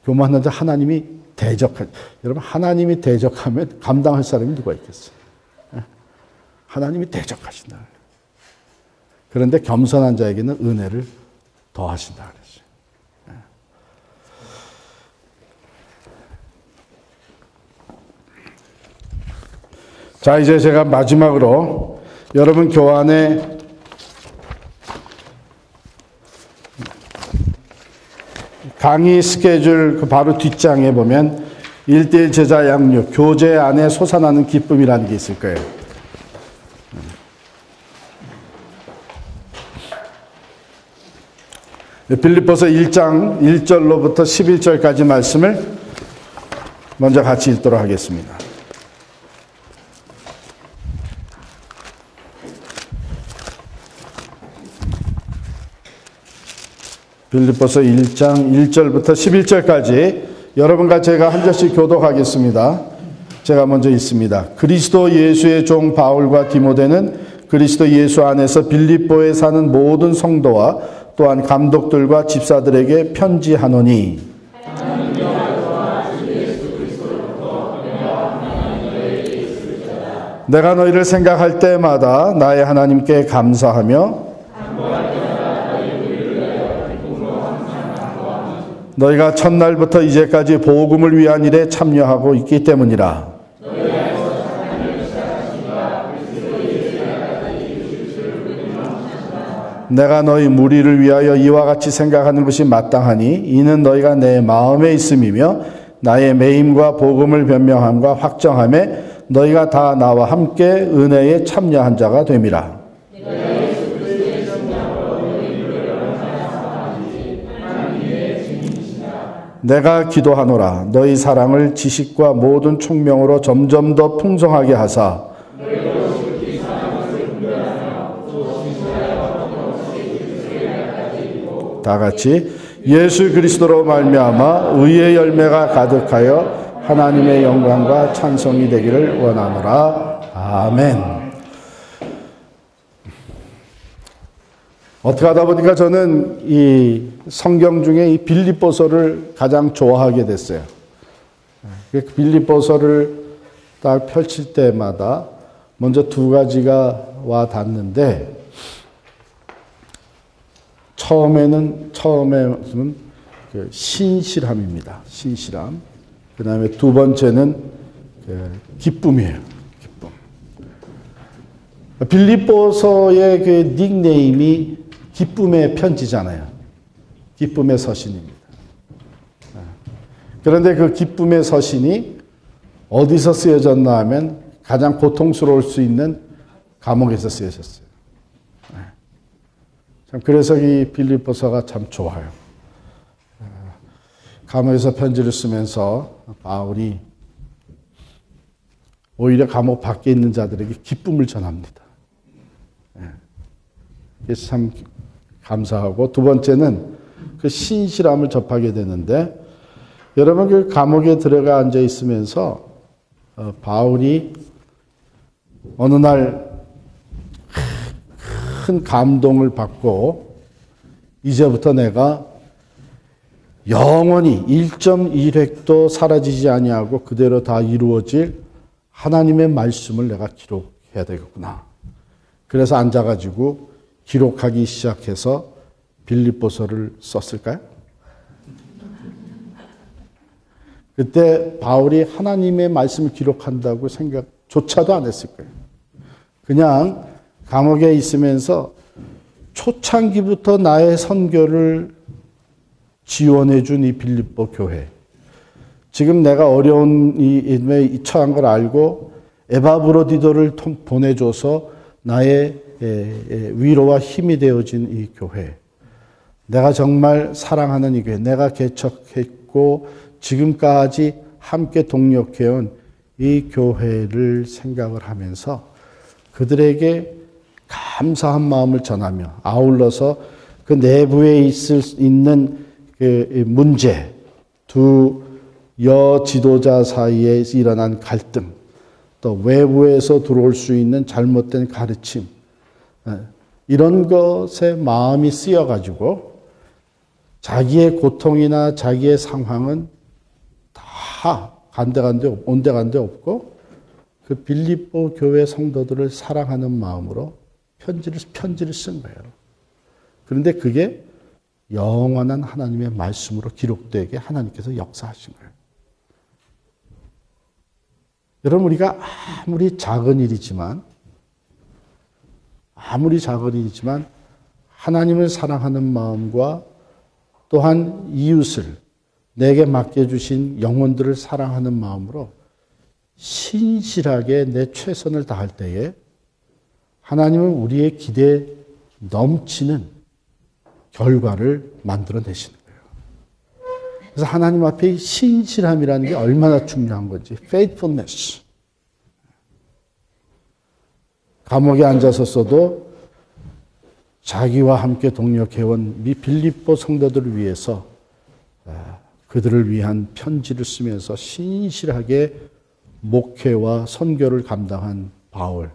교만한 자 하나님이 여러분 하나님이 대적하면 감당할 사람이 누가 있겠어요? 하나님이 대적하신다. 그런데 겸손한 자에게는 은혜를 더하신다 그랬어요. 자, 이제 제가 마지막으로 여러분 교환에 강의 스케줄 그 바로 뒷장에 보면 1:1 제자 양육, 교제 안에 솟아나는 기쁨이라는 게 있을 거예요. 빌립보서 1장 1절로부터 11절까지 말씀을 먼저 같이 읽도록 하겠습니다. 빌립보서 1장 1절부터 11절까지 여러분과 제가 한 절씩 교독하겠습니다. 제가 먼저 읽습니다. 그리스도 예수의 종 바울과 디모데는 그리스도 예수 안에서 빌립보에 사는 모든 성도와 또한 감독들과 집사들에게 편지하노니 내가 너희를 생각할 때마다 나의 하나님께 감사하며 너희가 첫날부터 이제까지 복음을 위한 일에 참여하고 있기 때문이라. 내가 너희 무리를 위하여 이와 같이 생각하는 것이 마땅하니 이는 너희가 내 마음에 있음이며 나의 매임과 복음을 변명함과 확정함에 너희가 다 나와 함께 은혜에 참여한 자가 됨이라. 내가 기도하노라. 너희 사랑을 지식과 모든 총명으로 점점 더 풍성하게 하사 다 같이 예수 그리스도로 말미암아 의의 열매가 가득하여 하나님의 영광과 찬송이 되기를 원하노라. 아멘. 어떻게 하다 보니까 저는 이 성경 중에 이 빌립보서를 가장 좋아하게 됐어요. 빌립보서를 딱 펼칠 때마다 먼저 두 가지가 와 닿는데 처음에는 그 신실함입니다. 신실함. 그 다음에 두 번째는 기쁨이에요. 기쁨. 빌립보서의 그 닉네임이 기쁨의 편지잖아요. 기쁨의 서신입니다. 그런데 그 기쁨의 서신이 어디서 쓰여졌나 하면 가장 고통스러울 수 있는 감옥에서 쓰여졌어요. 그래서 이 빌립보서가 참 좋아요. 감옥에서 편지를 쓰면서 바울이 오히려 감옥 밖에 있는 자들에게 기쁨을 전합니다. 그래서 참 감사하고 두 번째는 그 신실함을 접하게 되는데 여러분 그 감옥에 들어가 앉아 있으면서 바울이 어느 날 큰 감동을 받고 이제부터 내가 영원히 1.1획도 사라지지 아니하고 그대로 다 이루어질 하나님의 말씀을 내가 기록해야 되겠구나. 그래서 앉아가지고 기록하기 시작해서 빌립보서를 썼을까요? 그때 바울이 하나님의 말씀을 기록한다고 생각조차도 안 했을 거예요. 그냥 감옥에 있으면서 초창기부터 나의 선교를 지원해 준 이 빌립보 교회. 지금 내가 어려운 이 처한 걸 알고 에바브로디도를 보내줘서 나의 위로와 힘이 되어진 이 교회. 내가 정말 사랑하는 이 교회, 내가 개척했고 지금까지 함께 동력해온 이 교회를 생각을 하면서 그들에게 감사한 마음을 전하며 아울러서 그 내부에 있는 그 문제, 두 여지도자 사이에 일어난 갈등, 또 외부에서 들어올 수 있는 잘못된 가르침, 이런 것에 마음이 쓰여가지고 자기의 고통이나 자기의 상황은 다 온데간데 없고 그 빌립보 교회 성도들을 사랑하는 마음으로 편지를 쓴 거예요. 그런데 그게 영원한 하나님의 말씀으로 기록되게 하나님께서 역사하신 거예요. 여러분, 우리가 아무리 작은 일이지만 하나님을 사랑하는 마음과 또한 이웃을 내게 맡겨주신 영혼들을 사랑하는 마음으로 신실하게 내 최선을 다할 때에 하나님은 우리의 기대에 넘치는 결과를 만들어내시는 거예요. 그래서 하나님 앞에 신실함이라는 게 얼마나 중요한 건지, faithfulness. 감옥에 앉았었어도 자기와 함께 동력해온 빌립보 성도들을 위해서 그들을 위한 편지를 쓰면서 신실하게 목회와 선교를 감당한 바울,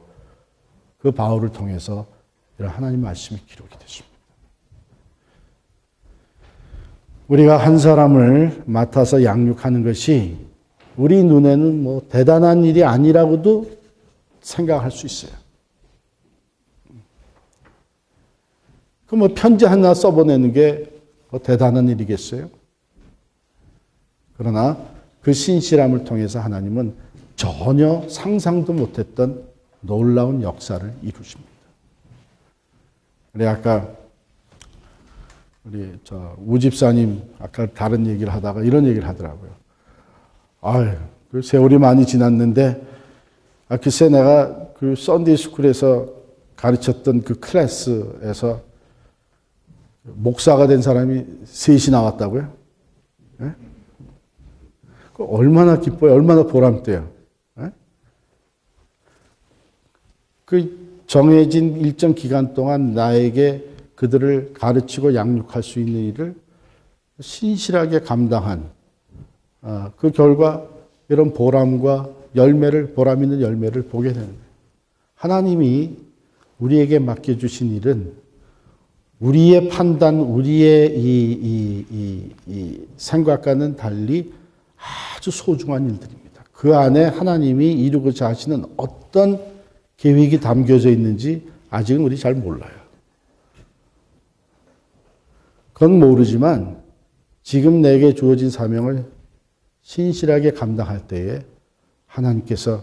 그 바울을 통해서 이런 하나님 말씀이 기록이 됐습니다. 우리가 한 사람을 맡아서 양육하는 것이 우리 눈에는 뭐 대단한 일이 아니라고도 생각할 수 있어요. 그 뭐 편지 하나 써보내는 게 뭐 대단한 일이겠어요? 그러나 그 신실함을 통해서 하나님은 전혀 상상도 못했던 놀라운 역사를 이루십니다. 우리 아까 우리 우 집사님 아까 다른 얘기를 하다가 이런 얘기를 하더라고요. 그 세월이 많이 지났는데 글쎄 내가 그 썬데이 스쿨에서 가르쳤던 그 클래스에서 목사가 된 사람이 셋이 나왔다고요? 네? 얼마나 기뻐요. 얼마나 보람돼요. 네? 그 정해진 일정 기간 동안 나에게 그들을 가르치고 양육할 수 있는 일을 신실하게 감당한 그 결과 이런 보람과 보람 있는 열매를 보게 되는 거예요. 하나님이 우리에게 맡겨주신 일은 우리의 판단, 우리의 이 생각과는 달리 아주 소중한 일들입니다. 그 안에 하나님이 이루고자 하시는 어떤 계획이 담겨져 있는지 아직은 우리 잘 몰라요. 그건 모르지만 지금 내게 주어진 사명을 신실하게 감당할 때에 하나님께서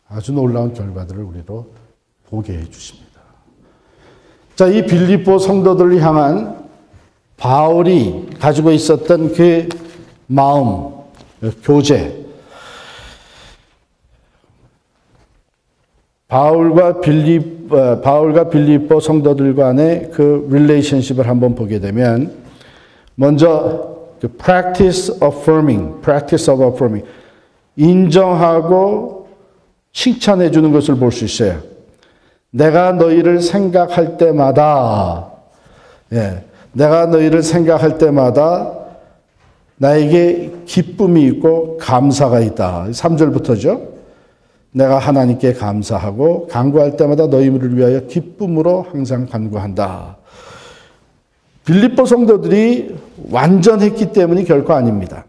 아주 놀라운 결과들을 우리로 보게 해 주십니다. 자, 이 빌립보 성도들을 향한 바울이 가지고 있었던 그 마음, 교제. 바울과 빌립보 성도들 간의 그 릴레이션십을 한번 보게 되면 먼저 그 practice of affirming. 인정하고 칭찬해 주는 것을 볼 수 있어요. 내가 너희를 생각할 때마다 나에게 기쁨이 있고 감사가 있다. 3절부터죠. 내가 하나님께 감사하고 간구할 때마다 너희를 위하여 기쁨으로 항상 간구한다. 빌립보 성도들이 완전했기 때문이 결코 아닙니다.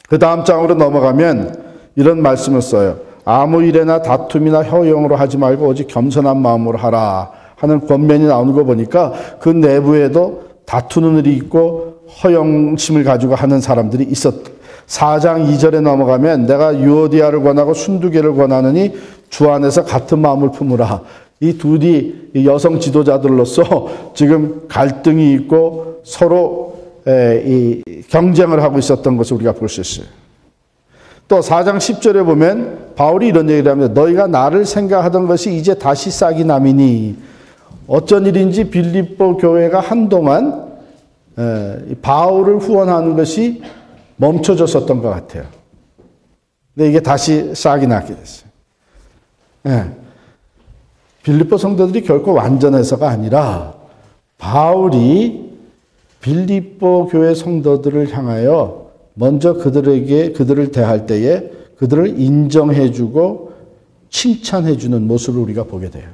그 다음 장으로 넘어가면 이런 말씀을 써요. 아무 일에나 다툼이나 허영으로 하지 말고 오직 겸손한 마음으로 하라 하는 권면이 나오는 거 보니까 그 내부에도 다투는 일이 있고 허영심을 가지고 하는 사람들이 있었다. 4장 2절에 넘어가면 내가 유오디아를 권하고 순두개를 권하느니 주 안에서 같은 마음을 품으라. 이 둘이 여성 지도자들로서 지금 갈등이 있고 서로 경쟁을 하고 있었던 것을 우리가 볼 수 있어요. 또 4장 10절에 보면 바울이 이런 얘기를 합니다. 너희가 나를 생각하던 것이 이제 다시 싹이 남이니 어쩐 일인지 빌립보 교회가 한동안 바울을 후원하는 것이 멈춰졌었던 것 같아요. 근데 이게 다시 싹이 나게 됐어요. 빌립보 성도들이 결코 완전해서가 아니라 바울이 빌립보 교회 성도들을 향하여 먼저 그들을 대할 때에 그들을 인정해주고 칭찬해주는 모습을 우리가 보게 돼요.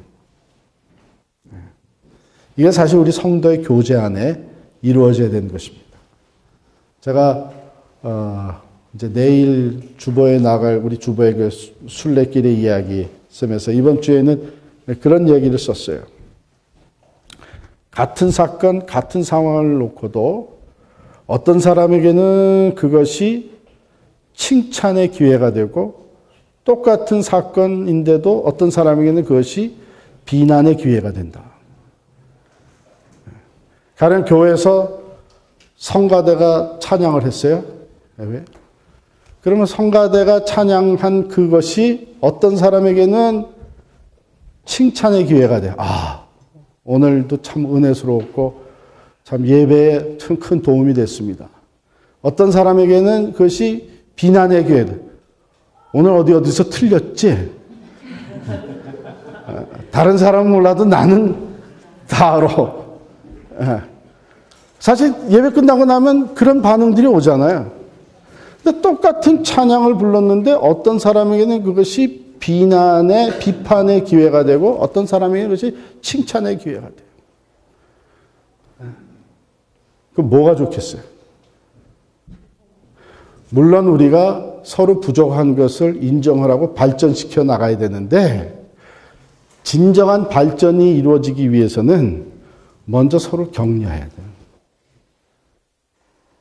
이게 사실 우리 성도의 교제 안에 이루어져야 되는 것입니다. 제가 이제 내일 주보에 나갈 우리 주보의 그 순례길의 이야기 쓰면서 이번 주에는 그런 얘기를 썼어요. 같은 사건, 같은 상황을 놓고도 어떤 사람에게는 그것이 칭찬의 기회가 되고 똑같은 사건인데도 어떤 사람에게는 그것이 비난의 기회가 된다. 가령 교회에서 성가대가 찬양을 했어요. 왜? 그러면 성가대가 찬양한 그것이 어떤 사람에게는 칭찬의 기회가 돼요. 오늘도 참 은혜스러웠고 참 예배에 참 큰 도움이 됐습니다. 어떤 사람에게는 그것이 비난의 기회다. 오늘 어디서 틀렸지? 다른 사람은 몰라도 나는 다 알아. 사실 예배 끝나고 나면 그런 반응들이 오잖아요. 근데 똑같은 찬양을 불렀는데 어떤 사람에게는 그것이 비판의 기회가 되고 어떤 사람에게는 그것이 칭찬의 기회가 돼요. 그럼 뭐가 좋겠어요? 물론 우리가 서로 부족한 것을 인정하라고 발전시켜 나가야 되는데 진정한 발전이 이루어지기 위해서는 먼저 서로 격려해야 돼요.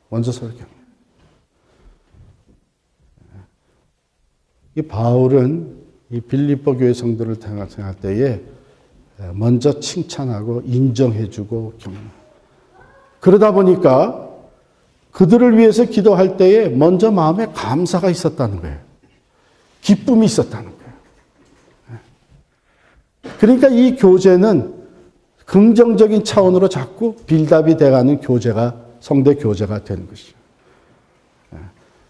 먼저 서로 격려. 이 바울은 이 빌립보 교회 성도를 생각할 때에 먼저 칭찬하고 인정해주고 격려. 그러다 보니까 그들을 위해서 기도할 때에 먼저 마음에 감사가 있었다는 거예요. 기쁨이 있었다는 거예요. 그러니까 이 교제는 긍정적인 차원으로 자꾸 빌드업이 돼가는 성대 교제가 되는 것이죠.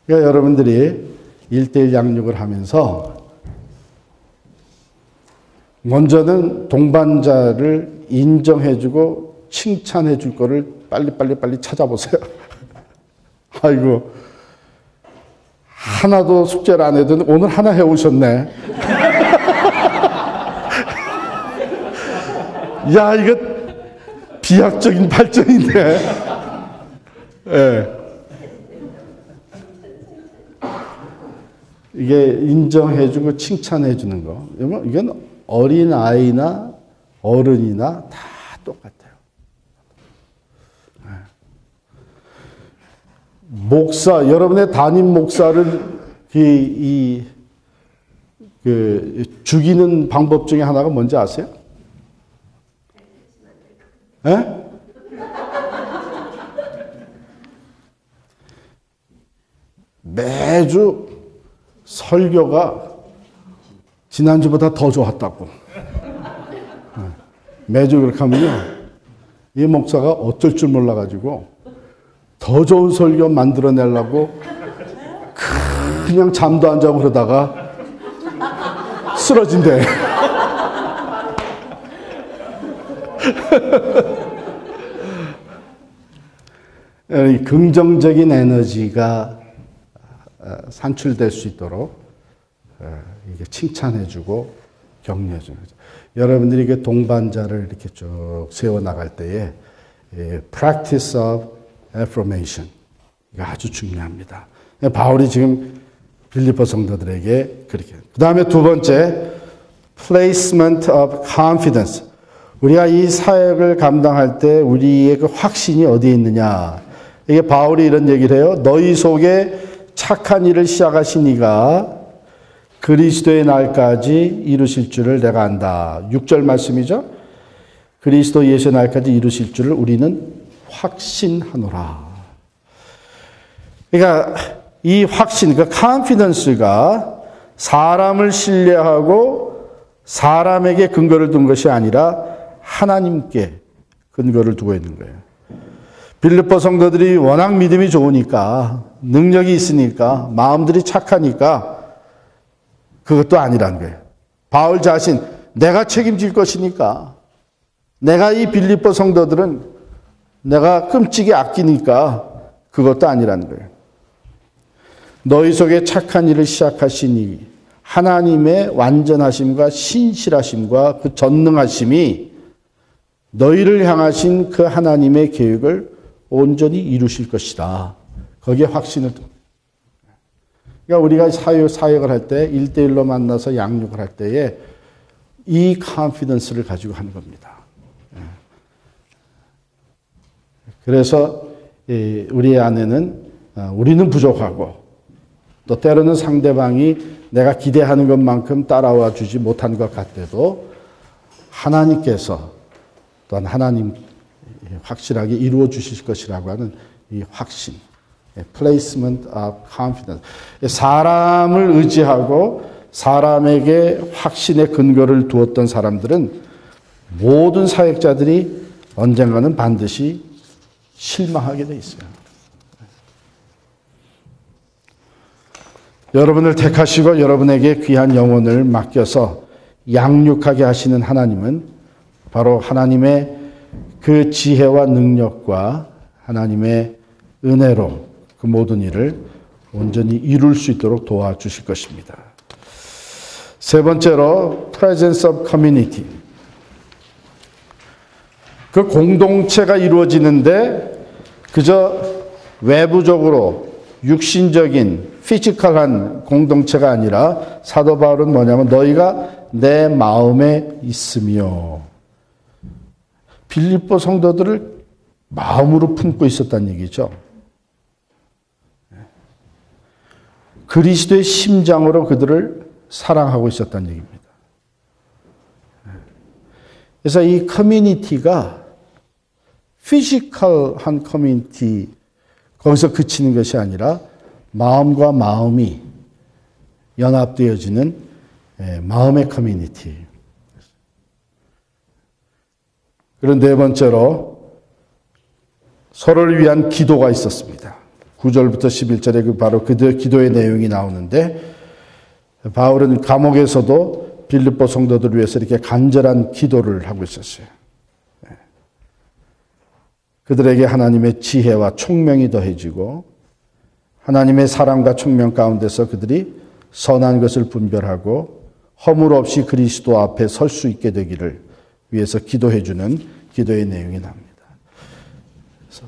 그러니까 여러분들이 1:1 양육을 하면서 먼저는 동반자를 인정해주고 칭찬해줄 거를 빨리 찾아보세요. 아이고, 하나도 숙제를 안 해도 오늘 하나 해오셨네. 야, 이거 비약적인 발전인데. 예. 이게 인정해주고 칭찬해주는 거. 이건 어린아이나 어른이나 다 똑같아요. 목사, 여러분의 담임 목사를 죽이는 방법 중에 하나가 뭔지 아세요? 예? 매주 설교가 지난주보다 더 좋았다고. 매주 그렇게 하면요, 이 목사가 어쩔 줄 몰라가지고 더 좋은 설교 만들어내려고 그냥 잠도 안 자고 그러다가 쓰러진대. 긍정적인 에너지가 산출될 수 있도록 이게 칭찬해주고 격려해주는 거죠. 여러분들이 이게 동반자를 이렇게 쭉 세워나갈 때에 practice of affirmation 이거 아주 중요합니다. 바울이 지금 빌립보 성도들에게 그렇게. 그 다음에 두 번째, placement of confidence. 우리가 이 사역을 감당할 때 우리의 그 확신이 어디에 있느냐. 이게 바울이 이런 얘기를 해요. 너희 속에 착한 일을 시작하신 이가 그리스도의 날까지 이루실 줄을 내가 안다. 6절 말씀이죠. 그리스도 예수의 날까지 이루실 줄을 우리는 확신하노라. 그러니까 이 확신, 그 confidence가 사람을 신뢰하고 사람에게 근거를 둔 것이 아니라 하나님께 근거를 두고 있는 거예요. 빌립보 성도들이 워낙 믿음이 좋으니까, 능력이 있으니까, 마음들이 착하니까 그것도 아니라는 거예요. 바울 자신, 내가 책임질 것이니까, 내가 이 빌립보 성도들은 내가 끔찍이 아끼니까 그것도 아니라는 거예요. 너희 속에 착한 일을 시작하시니 하나님의 완전하심과 신실하심과 그 전능하심이 너희를 향하신 그 하나님의 계획을 온전히 이루실 것이다. 거기에 확신을 둡니다. 그러니까 우리가 사역을 할 때 1대1로 만나서 양육을 할 때에 이 컨피던스를 가지고 하는 겁니다. 그래서 우리 안에는 우리는 부족하고 또 때로는 상대방이 내가 기대하는 것만큼 따라와 주지 못한 것 같아도 하나님께서 또한 하나님 확실하게 이루어 주실 것이라고 하는 이 확신, placement of confidence. 사람을 의지하고 사람에게 확신의 근거를 두었던 사람들은 모든 사역자들이 언젠가는 반드시 실망하게 돼 있어요. 여러분을 택하시고 여러분에게 귀한 영혼을 맡겨서 양육하게 하시는 하나님은 바로 하나님의 그 지혜와 능력과 하나님의 은혜로 그 모든 일을 온전히 이룰 수 있도록 도와주실 것입니다. 세 번째로 presence of community. 그 공동체가 이루어지는데 그저 외부적으로 육신적인 피지컬한 공동체가 아니라 사도 바울은 뭐냐면 너희가 내 마음에 있으며 빌립보 성도들을 마음으로 품고 있었다는 얘기죠. 그리스도의 심장으로 그들을 사랑하고 있었다는 얘기입니다. 그래서 이 커뮤니티가 피지컬한 커뮤니티 거기서 그치는 것이 아니라 마음과 마음이 연합되어지는 마음의 커뮤니티. 그리고 네 번째로 서로를 위한 기도가 있었습니다. 9절부터 11절에 바로 그 기도의 내용이 나오는데 바울은 감옥에서도 빌립보 성도들을 위해서 이렇게 간절한 기도를 하고 있었어요. 그들에게 하나님의 지혜와 총명이 더해지고 하나님의 사랑과 총명 가운데서 그들이 선한 것을 분별하고 허물 없이 그리스도 앞에 설 수 있게 되기를 위해서 기도해 주는 기도의 내용이 나옵니다. 그래서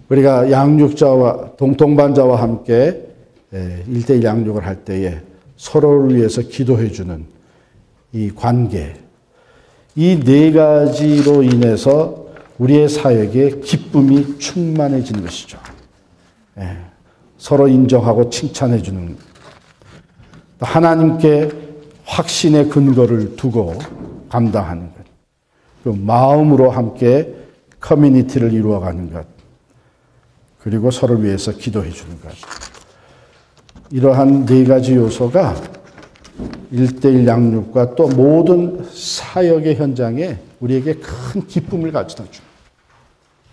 우리가 양육자와 동반자와 함께 1대1 양육을 할 때에 서로를 위해서 기도해 주는 이 관계, 이 네 가지로 인해서 우리의 사역에 기쁨이 충만해지는 것이죠. 서로 인정하고 칭찬해 주는, 하나님께 확신의 근거를 두고 감당하는 것, 그 마음으로 함께 커뮤니티를 이루어가는 것, 그리고 서로를 위해서 기도해 주는 것. 이러한 네 가지 요소가 1대1 양육과 또 모든 사역의 현장에 우리에게 큰 기쁨을 가져다 줍니다.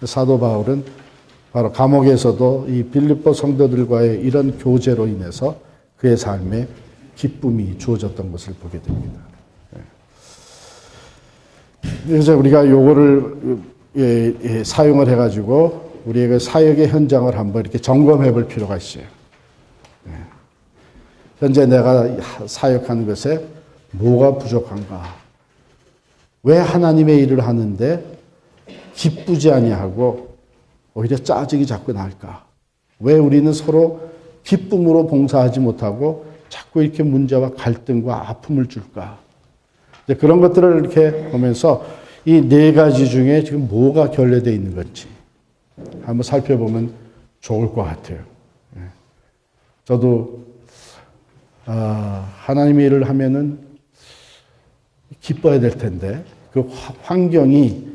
사도 바울은 바로 감옥에서도 이 빌립보 성도들과의 이런 교제로 인해서 그의 삶에 기쁨이 주어졌던 것을 보게 됩니다. 그래서 우리가 요거를 사용을 해가지고 우리의 사역의 현장을 한번 이렇게 점검해 볼 필요가 있어요. 현재 내가 사역하는 것에 뭐가 부족한가? 왜 하나님의 일을 하는데 기쁘지 아니하고 오히려 짜증이 자꾸 날까? 왜 우리는 서로 기쁨으로 봉사하지 못하고 자꾸 이렇게 문제와 갈등과 아픔을 줄까? 그런 것들을 이렇게 보면서 이 네 가지 중에 지금 뭐가 결례되어 있는 건지 한번 살펴보면 좋을 것 같아요. 저도 하나님의 일을 하면은 기뻐야 될 텐데 그 환경이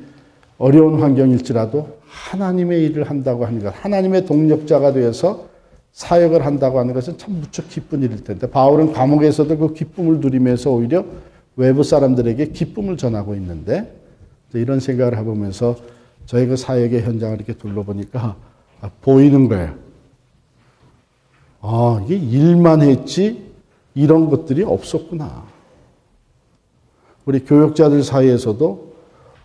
어려운 환경일지라도 하나님의 일을 한다고 하는 것, 하나님의 동력자가 되어서 사역을 한다고 하는 것은 참 무척 기쁜 일일 텐데 바울은 감옥에서도 그 기쁨을 누리면서 오히려 외부 사람들에게 기쁨을 전하고 있는데 이런 생각을 해보면서 저희 그 사역의 현장을 이렇게 둘러보니까 보이는 거예요. 이게 일만 했지 이런 것들이 없었구나. 우리 교역자들 사이에서도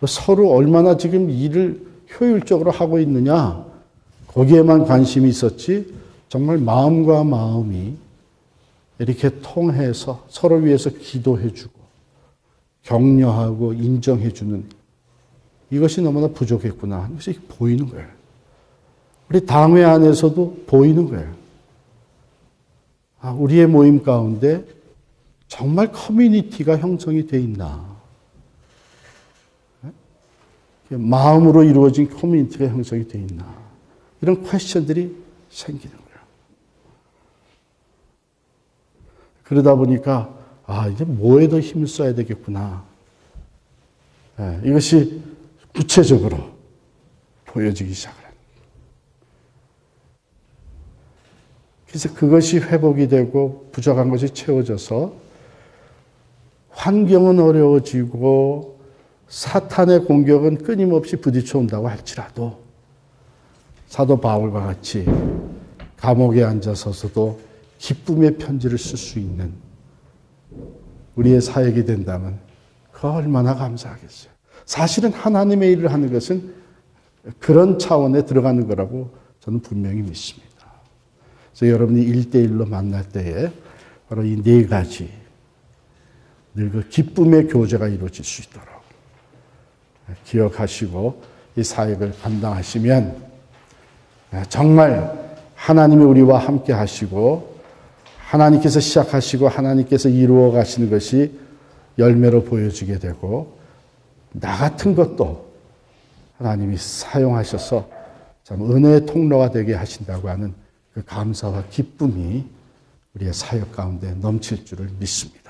서로 얼마나 지금 일을 효율적으로 하고 있느냐 거기에만 관심이 있었지 정말 마음과 마음이 이렇게 통해서 서로 위해서 기도해주고 격려하고 인정해주는 이것이 너무나 부족했구나 하는 것이 보이는 거예요. 우리 당회 안에서도 보이는 거예요. 우리의 모임 가운데 정말 커뮤니티가 형성이 돼 있나. 마음으로 이루어진 커뮤니티가 형성이 돼 있나. 이런 퀘스천들이 생기는 거예요. 그러다 보니까 이제 뭐에 더 힘을 써야 되겠구나. 이것이 구체적으로 보여지기 시작을 합니다. 그래서 그것이 회복이 되고 부족한 것이 채워져서 환경은 어려워지고 사탄의 공격은 끊임없이 부딪혀온다고 할지라도 사도 바울과 같이 감옥에 앉아서서도 기쁨의 편지를 쓸 수 있는 우리의 사역이 된다면 그 얼마나 감사하겠어요. 사실은 하나님의 일을 하는 것은 그런 차원에 들어가는 거라고 저는 분명히 믿습니다. 그래서 여러분이 1대1로 만날 때에 바로 이 네 가지 늘 그 기쁨의 교제가 이루어질 수 있도록 기억하시고 이 사역을 감당하시면 정말 하나님이 우리와 함께 하시고 하나님께서 시작하시고 하나님께서 이루어 가시는 것이 열매로 보여지게 되고 나 같은 것도 하나님이 사용하셔서 참 은혜의 통로가 되게 하신다고 하는 그 감사와 기쁨이 우리의 사역 가운데 넘칠 줄을 믿습니다.